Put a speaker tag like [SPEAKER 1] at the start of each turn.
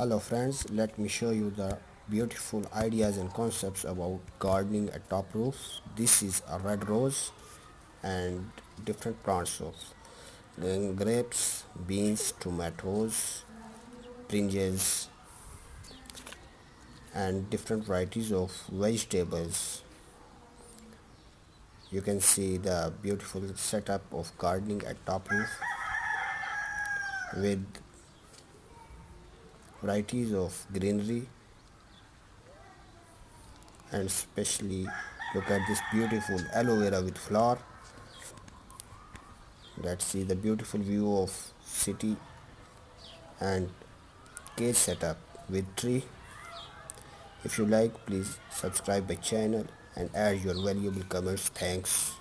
[SPEAKER 1] Hello friends, let me show you the beautiful ideas and concepts about gardening at top roof. This is a red rose and different plants of grapes, beans, tomatoes, brinjals and different varieties of vegetables. You can see the beautiful setup of gardening at top roof with varieties of greenery, and especially look at this beautiful aloe vera with flower. Let's see the beautiful view of city and cage setup with tree. If you like, please subscribe my channel and add your valuable comments. Thanks.